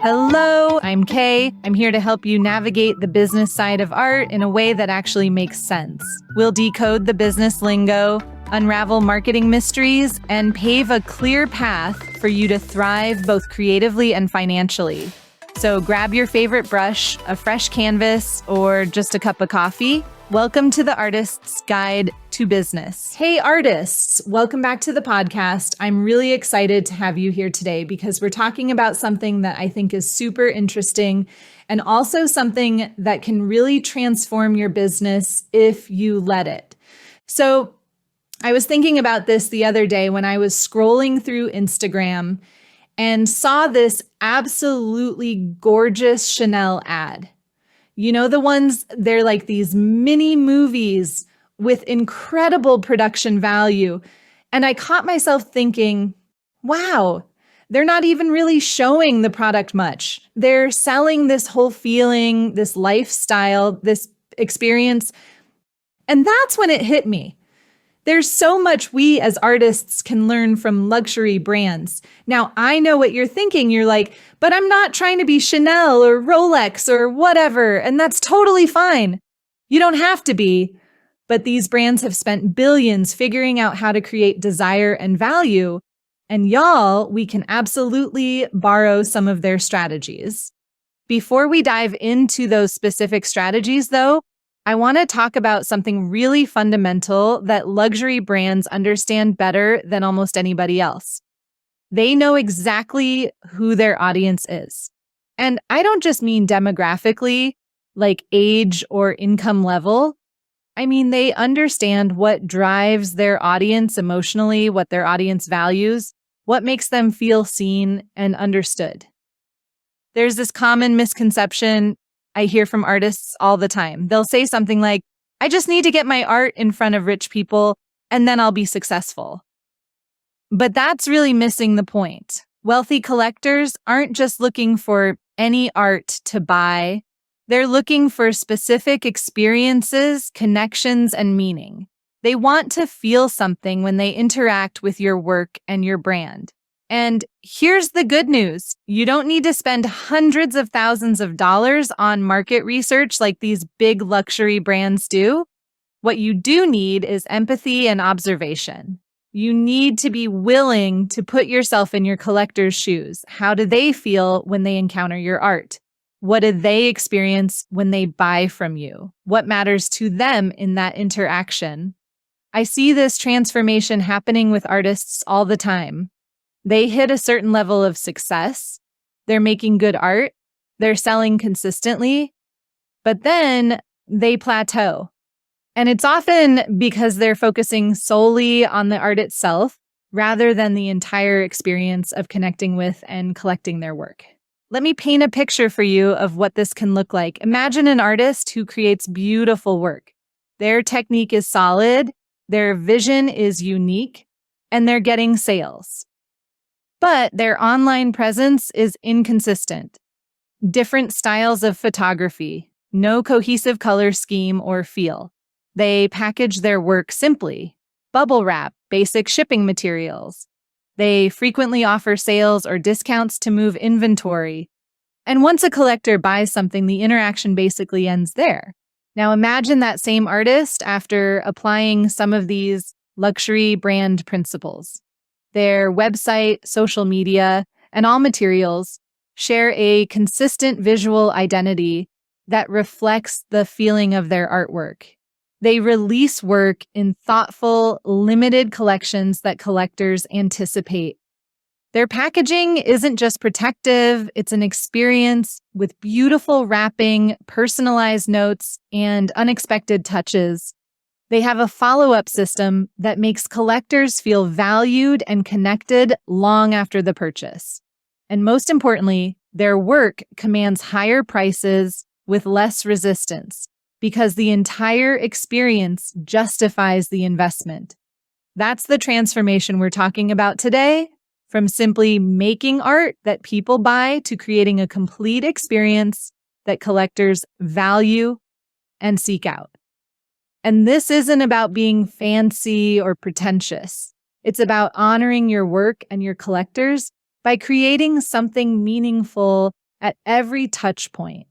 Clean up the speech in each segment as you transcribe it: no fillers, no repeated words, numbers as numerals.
Hello, I'm Kay. I'm here to help you navigate the business side of art in a way that actually makes sense. We'll decode the business lingo, unravel marketing mysteries, and pave a clear path for you to thrive both creatively and financially. So grab your favorite brush, a fresh canvas, or just a cup of coffee. Welcome to the Artist's Guide to Business. Hey artists, welcome back to the podcast. I'm really excited to have you here today because we're talking about something that I think is super interesting and also something that can really transform your business if you let it. So I was thinking about this the other day when I was scrolling through Instagram and saw this absolutely gorgeous Chanel ad. You know, the ones, they're like these mini movies with incredible production value. And I caught myself thinking, wow, they're not even really showing the product much. They're selling this whole feeling, this lifestyle, this experience. And that's when it hit me. There's so much we as artists can learn from luxury brands. Now, I know what you're thinking. You're like, but I'm not trying to be Chanel or Rolex or whatever, and that's totally fine. You don't have to be, but these brands have spent billions figuring out how to create desire and value, and y'all, we can absolutely borrow some of their strategies. Before we dive into those specific strategies, though, I want to talk about something really fundamental that luxury brands understand better than almost anybody else. They know exactly who their audience is. And I don't just mean demographically, like age or income level. I mean, they understand what drives their audience emotionally, what their audience values, what makes them feel seen and understood. There's this common misconception I hear from artists all the time. They'll say something like, I just need to get my art in front of rich people and then I'll be successful. But that's really missing the point. Wealthy collectors aren't just looking for any art to buy. They're looking for specific experiences, connections, and meaning. They want to feel something when they interact with your work and your brand. And here's the good news. You don't need to spend hundreds of thousands of dollars on market research like these big luxury brands do. What you do need is empathy and observation. You need to be willing to put yourself in your collector's shoes. How do they feel when they encounter your art? What do they experience when they buy from you? What matters to them in that interaction? I see this transformation happening with artists all the time. They hit a certain level of success, they're making good art, they're selling consistently, but then they plateau. And it's often because they're focusing solely on the art itself rather than the entire experience of connecting with and collecting their work. Let me paint a picture for you of what this can look like. Imagine an artist who creates beautiful work. Their technique is solid, their vision is unique, and they're getting sales. But their online presence is inconsistent. Different styles of photography, no cohesive color scheme or feel. They package their work simply, bubble wrap, basic shipping materials. They frequently offer sales or discounts to move inventory. And once a collector buys something, the interaction basically ends there. Now imagine that same artist after applying some of these luxury brand principles. Their website, social media, and all materials share a consistent visual identity that reflects the feeling of their artwork. They release work in thoughtful, limited collections that collectors anticipate. Their packaging isn't just protective, it's an experience with beautiful wrapping, personalized notes, and unexpected touches. They have a follow-up system that makes collectors feel valued and connected long after the purchase. And most importantly, their work commands higher prices with less resistance because the entire experience justifies the investment. That's the transformation we're talking about today, from simply making art that people buy to creating a complete experience that collectors value and seek out. And this isn't about being fancy or pretentious. It's about honoring your work and your collectors by creating something meaningful at every touch point.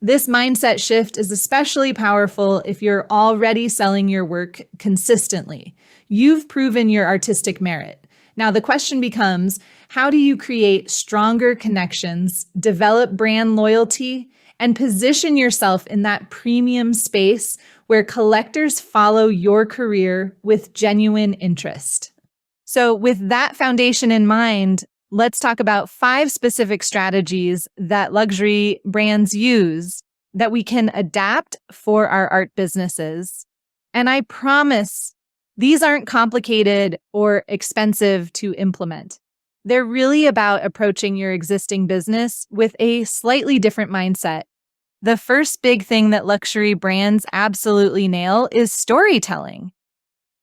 This mindset shift is especially powerful if you're already selling your work consistently. You've proven your artistic merit. Now, the question becomes, how do you create stronger connections, develop brand loyalty, and position yourself in that premium space where collectors follow your career with genuine interest? So, with that foundation in mind, let's talk about 5 specific strategies that luxury brands use that we can adapt for our art businesses. And I promise these aren't complicated or expensive to implement. They're really about approaching your existing business with a slightly different mindset. The first big thing that luxury brands absolutely nail is storytelling.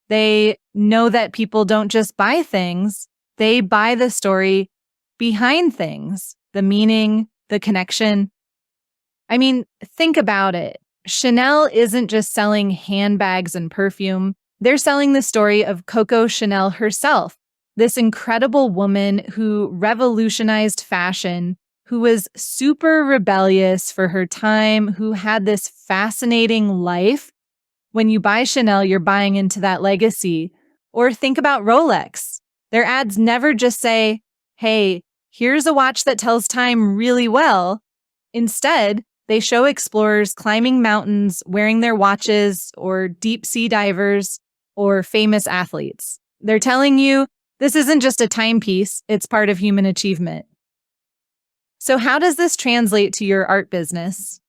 They know that people don't just buy things, they buy the story behind things, the meaning, the connection. I mean, think about it. Chanel isn't just selling handbags and perfume. They're selling the story of Coco Chanel herself, this incredible woman who revolutionized fashion, who was super rebellious for her time, who had this fascinating life. When you buy Chanel, you're buying into that legacy. Or think about Rolex. Their ads never just say, hey, here's a watch that tells time really well. Instead, they show explorers climbing mountains, wearing their watches, or deep sea divers, or famous athletes. They're telling you this isn't just a timepiece, it's part of human achievement. So how does this translate to your art business?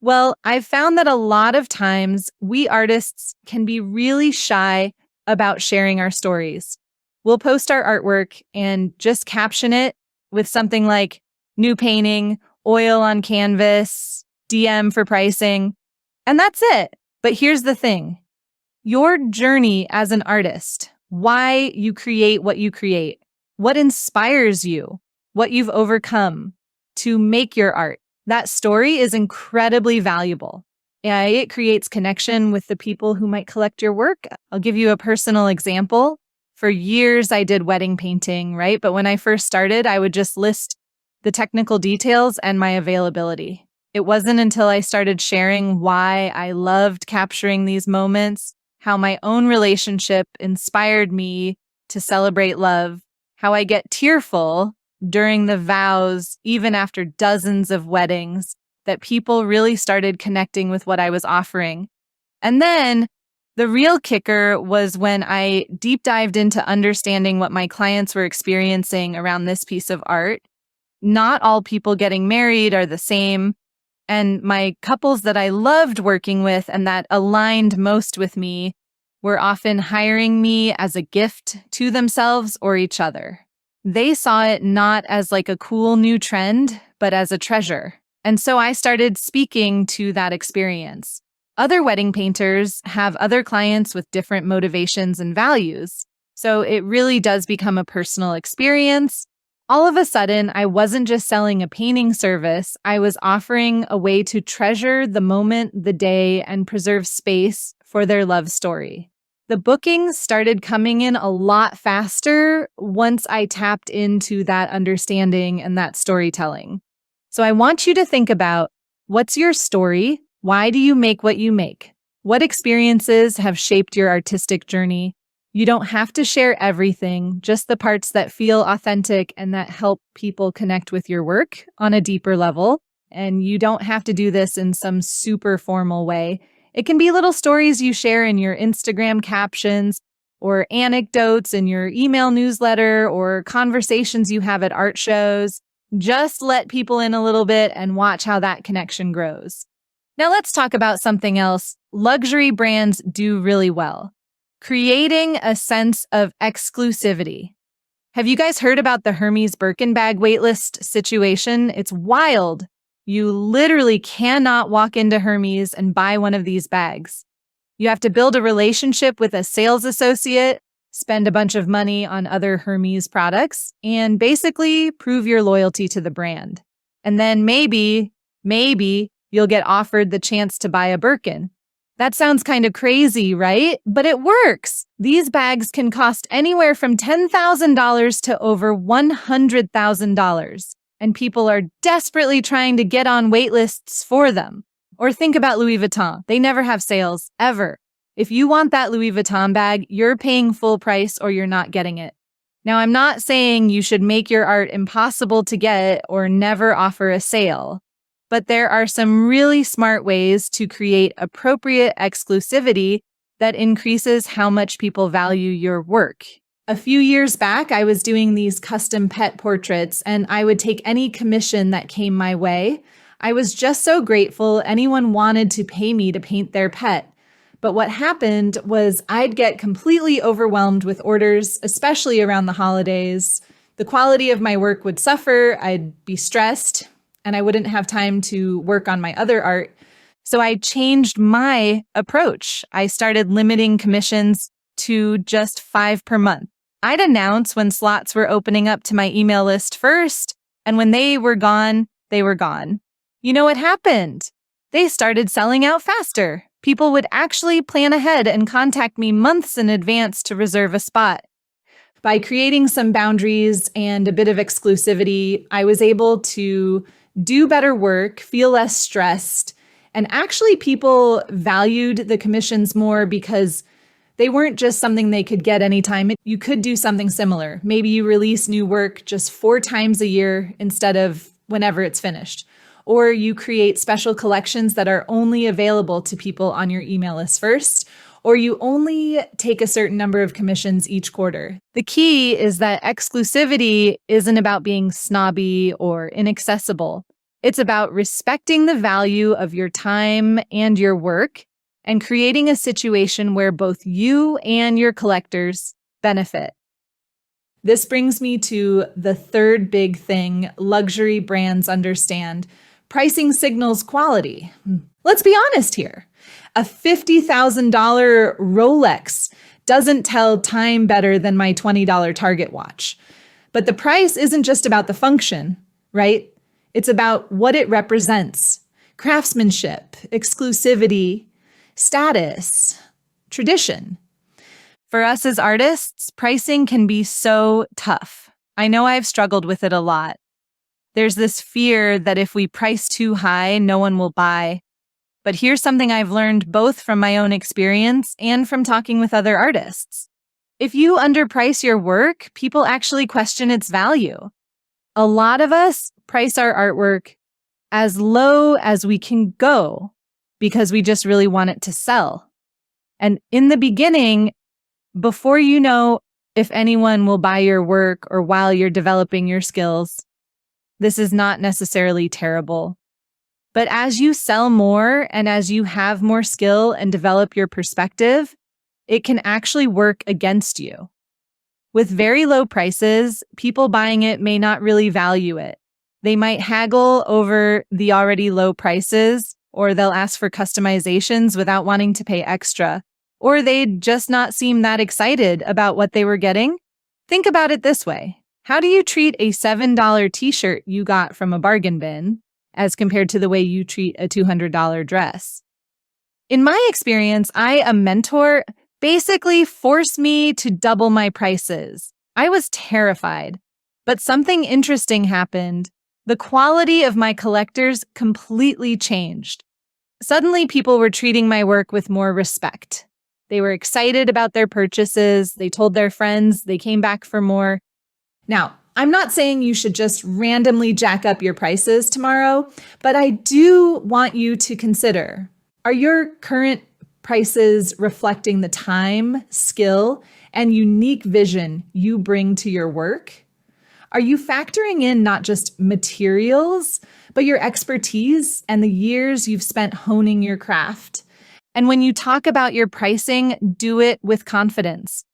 Well, I've found that a lot of times we artists can be really shy about sharing our stories. We'll post our artwork and just caption it with something like new painting, oil on canvas, DM for pricing, and that's it. But here's the thing. Your journey as an artist, why you create what you create, what inspires you, what you've overcome to make your art, that story is incredibly valuable. It creates connection with the people who might collect your work. I'll give you a personal example. For years, I did wedding painting, right? But when I first started, I would just list the technical details and my availability. It wasn't until I started sharing why I loved capturing these moments, how my own relationship inspired me to celebrate love, how I get tearful during the vows, even after dozens of weddings, that people really started connecting with what I was offering. And then the real kicker was when I deep dived into understanding what my clients were experiencing around this piece of art. Not all people getting married are the same. And my couples that I loved working with and that aligned most with me were often hiring me as a gift to themselves or each other. They saw it not as like a cool new trend, but as a treasure. And so I started speaking to that experience. Other wedding painters have other clients with different motivations and values. So it really does become a personal experience. All of a sudden, I wasn't just selling a painting service. I was offering a way to treasure the moment, the day, and preserve space for their love story. The bookings started coming in a lot faster once I tapped into that understanding and that storytelling. So I want you to think about, what's your story? Why do you make what you make? What experiences have shaped your artistic journey? You don't have to share everything, just the parts that feel authentic and that help people connect with your work on a deeper level. And you don't have to do this in some super formal way. It can be little stories you share in your Instagram captions, or anecdotes in your email newsletter, or conversations you have at art shows. Just let people in a little bit and watch how that connection grows. Now let's talk about something else luxury brands do really well. Creating a sense of exclusivity. Have you guys heard about the Hermes Birkin bag waitlist situation? It's wild. You literally cannot walk into Hermes and buy one of these bags. You have to build a relationship with a sales associate, spend a bunch of money on other Hermes products, and basically prove your loyalty to the brand. And then maybe you'll get offered the chance to buy a Birkin. That sounds kind of crazy, right? But it works. These bags can cost anywhere from $10,000 to over $100,000. and people are desperately trying to get on wait lists for them. Or think about Louis Vuitton. They never have sales, ever. If you want that Louis Vuitton bag, you're paying full price or you're not getting it. Now, I'm not saying you should make your art impossible to get or never offer a sale, but there are some really smart ways to create appropriate exclusivity that increases how much people value your work. A few years back, I was doing these custom pet portraits, and I would take any commission that came my way. I was just so grateful anyone wanted to pay me to paint their pet. But what happened was I'd get completely overwhelmed with orders, especially around the holidays. The quality of my work would suffer, I'd be stressed, and I wouldn't have time to work on my other art. So I changed my approach. I started limiting commissions to just 5 per month. I'd announce when slots were opening up to my email list first, and when they were gone, they were gone. You know what happened? They started selling out faster. People would actually plan ahead and contact me months in advance to reserve a spot. By creating some boundaries and a bit of exclusivity, I was able to do better work, feel less stressed, and actually people valued the commissions more because they weren't just something they could get anytime. You could do something similar. Maybe you release new work just 4 times a year instead of whenever it's finished. Or you create special collections that are only available to people on your email list first, or you only take a certain number of commissions each quarter. The key is that exclusivity isn't about being snobby or inaccessible. It's about respecting the value of your time and your work and creating a situation where both you and your collectors benefit. This brings me to the third big thing luxury brands understand. Pricing signals quality. Let's be honest here. A $50,000 Rolex doesn't tell time better than my $20 Target watch. But the price isn't just about the function, right? It's about what it represents. Craftsmanship, exclusivity, status, tradition. For us as artists, pricing can be so tough. I know I've struggled with it a lot. There's this fear that if we price too high, no one will buy. But here's something I've learned both from my own experience and from talking with other artists. If you underprice your work, people actually question its value. A lot of us price our artwork as low as we can go because we just really want it to sell. And in the beginning, before you know if anyone will buy your work or while you're developing your skills, this is not necessarily terrible. But as you sell more and as you have more skill and develop your perspective, it can actually work against you. With very low prices, people buying it may not really value it. They might haggle over the already low prices, or they'll ask for customizations without wanting to pay extra, or they'd just not seem that excited about what they were getting. Think about it this way. How do you treat a $7 t-shirt you got from a bargain bin as compared to the way you treat a $200 dress? In my experience, a mentor basically forced me to double my prices. I was terrified, but something interesting happened. The quality of my collectors completely changed. Suddenly, people were treating my work with more respect. They were excited about their purchases. They told their friends. They came back for more. Now, I'm not saying you should just randomly jack up your prices tomorrow, but I do want you to consider, are your current prices reflecting the time, skill, and unique vision you bring to your work? Are you factoring in not just materials, but your expertise and the years you've spent honing your craft? And when you talk about your pricing, do it with confidence.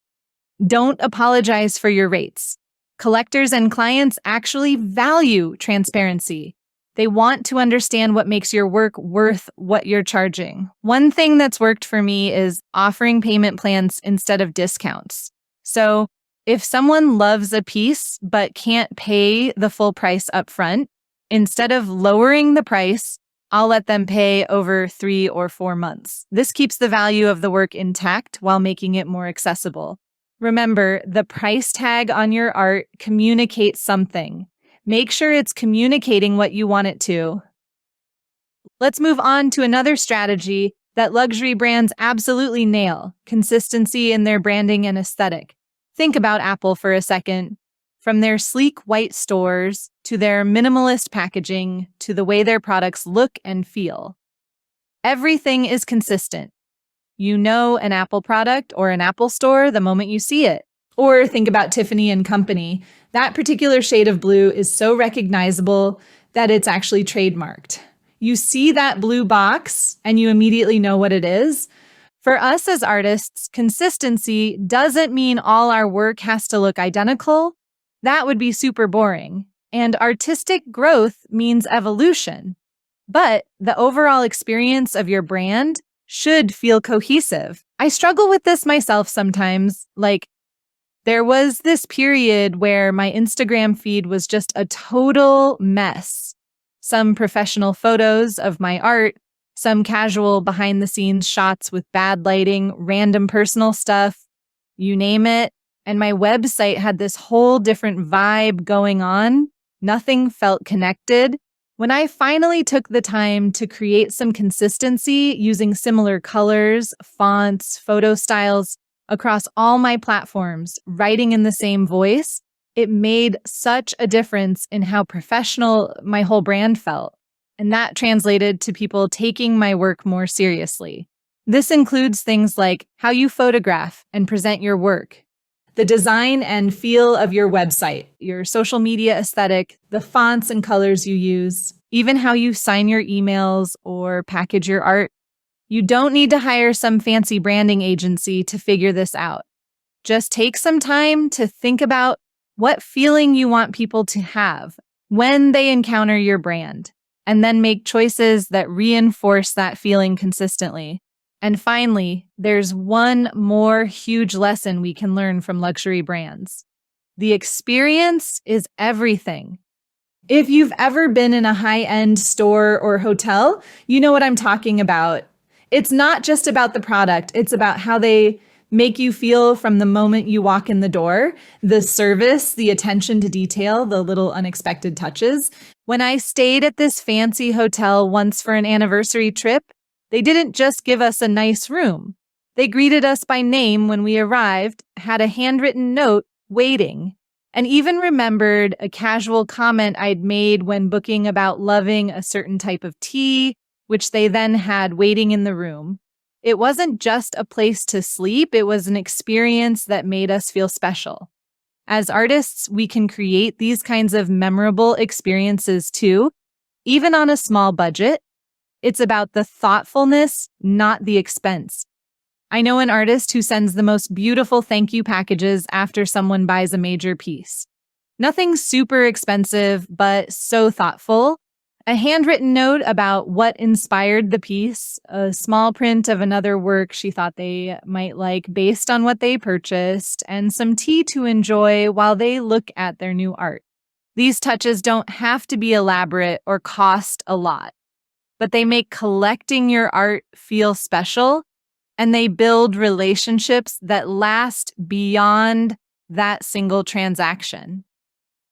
Don't apologize for your rates. Collectors and clients actually value transparency. They want to understand what makes your work worth what you're charging. One thing that's worked for me is offering payment plans instead of discounts. So if someone loves a piece but can't pay the full price up front, instead of lowering the price, I'll let them pay over 3 or 4 months. This keeps the value of the work intact while making it more accessible. Remember, the price tag on your art communicates something. Make sure it's communicating what you want it to. Let's move on to another strategy that luxury brands absolutely nail: consistency in their branding and aesthetic. Think about Apple for a second. From their sleek white stores to their minimalist packaging to the way their products look and feel, everything is consistent. You know an Apple product or an Apple store the moment you see it. Or think about Tiffany and Company. That particular shade of blue is so recognizable that it's actually trademarked. You see that blue box and you immediately know what it is. For us as artists, consistency doesn't mean all our work has to look identical. That would be super boring. And artistic growth means evolution. But the overall experience of your brand should feel cohesive. I struggle with this myself sometimes. There was this period where my Instagram feed was just a total mess. Some professional photos of my art, some casual behind-the-scenes shots with bad lighting, random personal stuff, you name it. And my website had this whole different vibe going on. Nothing felt connected. When I finally took the time to create some consistency using similar colors, fonts, photo styles across all my platforms, writing in the same voice, it made such a difference in how professional my whole brand felt. And that translated to people taking my work more seriously. This includes things like how you photograph and present your work, the design and feel of your website, your social media aesthetic, the fonts and colors you use, even how you sign your emails or package your art. You don't need to hire some fancy branding agency to figure this out. Just take some time to think about what feeling you want people to have when they encounter your brand, and then make choices that reinforce that feeling consistently. And finally, there's one more huge lesson we can learn from luxury brands. The experience is everything. If you've ever been in a high-end store or hotel, you know what I'm talking about. It's not just about the product, it's about how they make you feel from the moment you walk in the door, the service, the attention to detail, the little unexpected touches. When I stayed at this fancy hotel once for an anniversary trip, they didn't just give us a nice room. They greeted us by name when we arrived, had a handwritten note waiting, and even remembered a casual comment I'd made when booking about loving a certain type of tea, which they then had waiting in the room. It wasn't just a place to sleep, it was an experience that made us feel special. As artists, we can create these kinds of memorable experiences too, even on a small budget. It's about the thoughtfulness, not the expense. I know an artist who sends the most beautiful thank you packages after someone buys a major piece. Nothing super expensive, but so thoughtful. A handwritten note about what inspired the piece, a small print of another work she thought they might like based on what they purchased, and some tea to enjoy while they look at their new art. These touches don't have to be elaborate or cost a lot, but they make collecting your art feel special, and they build relationships that last beyond that single transaction.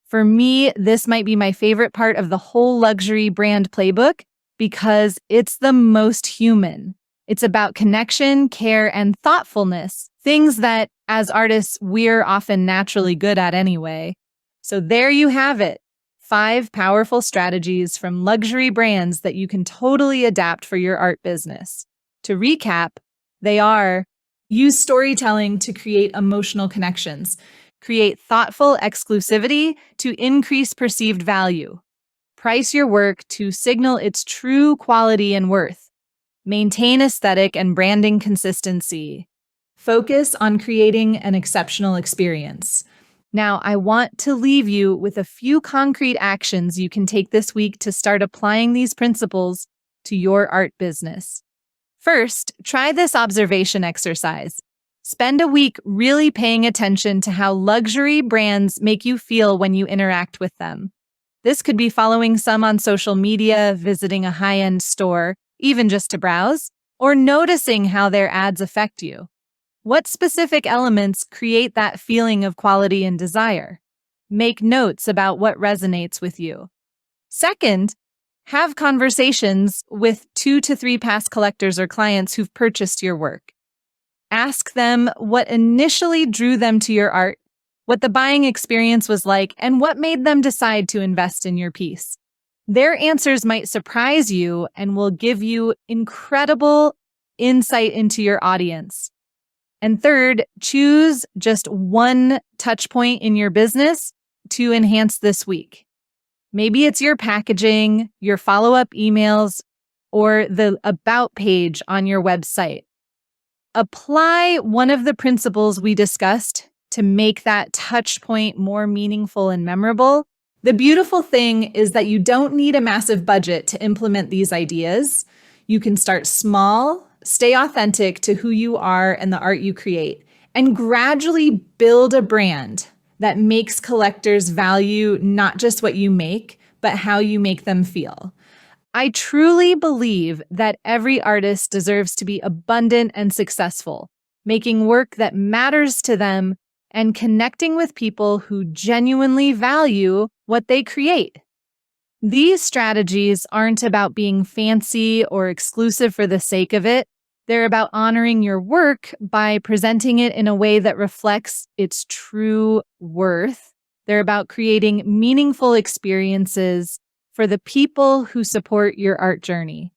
For me, this might be my favorite part of the whole luxury brand playbook because it's the most human. It's about connection, care, and thoughtfulness, things that, as artists, we're often naturally good at anyway. So there you have it, 5 powerful strategies from luxury brands that you can totally adapt for your art business. To recap, they are: use storytelling to create emotional connections. Create thoughtful exclusivity to increase perceived value. Price your work to signal its true quality and worth. Maintain aesthetic and branding consistency. Focus on creating an exceptional experience. Now, I want to leave you with a few concrete actions you can take this week to start applying these principles to your art business. First, try this observation exercise. Spend a week really paying attention to how luxury brands make you feel when you interact with them. This could be following some on social media, visiting a high-end store, even just to browse, or noticing how their ads affect you. What specific elements create that feeling of quality and desire? Make notes about what resonates with you. Second, have conversations with 2 to 3 past collectors or clients who've purchased your work. Ask them what initially drew them to your art, what the buying experience was like, and what made them decide to invest in your piece. Their answers might surprise you and will give you incredible insight into your audience. And third, choose just one touch point in your business to enhance this week. Maybe it's your packaging, your follow-up emails, or the about page on your website. Apply one of the principles we discussed to make that touch point more meaningful and memorable. The beautiful thing is that you don't need a massive budget to implement these ideas. You can start small, stay authentic to who you are and the art you create, and gradually build a brand that makes collectors value not just what you make, but how you make them feel. I truly believe that every artist deserves to be abundant and successful, making work that matters to them and connecting with people who genuinely value what they create. These strategies aren't about being fancy or exclusive for the sake of it. They're about honoring your work by presenting it in a way that reflects its true worth. They're about creating meaningful experiences for the people who support your art journey.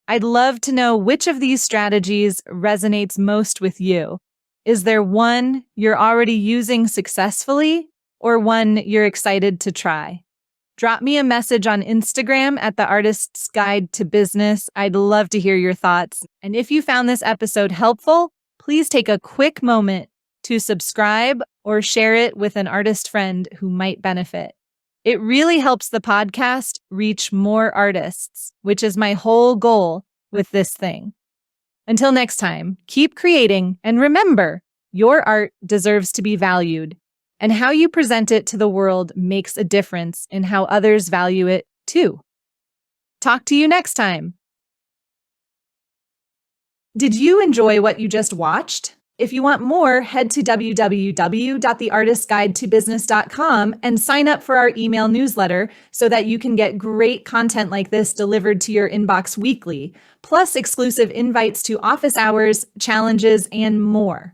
I'd love to know which of these strategies resonates most with you. Is there one you're already using successfully or one you're excited to try? Drop me a message on Instagram at The Artist's Guide to Business. I'd love to hear your thoughts. And if you found this episode helpful, please take a quick moment to subscribe or share it with an artist friend who might benefit. It really helps the podcast reach more artists, which is my whole goal with this thing. Until next time, keep creating and remember, your art deserves to be valued. And how you present it to the world makes a difference in how others value it too. Talk to you next time. Did you enjoy what you just watched? If you want more, head to www.theartistguidetobusiness.com and sign up for our email newsletter so that you can get great content like this delivered to your inbox weekly, plus exclusive invites to office hours, challenges, and more.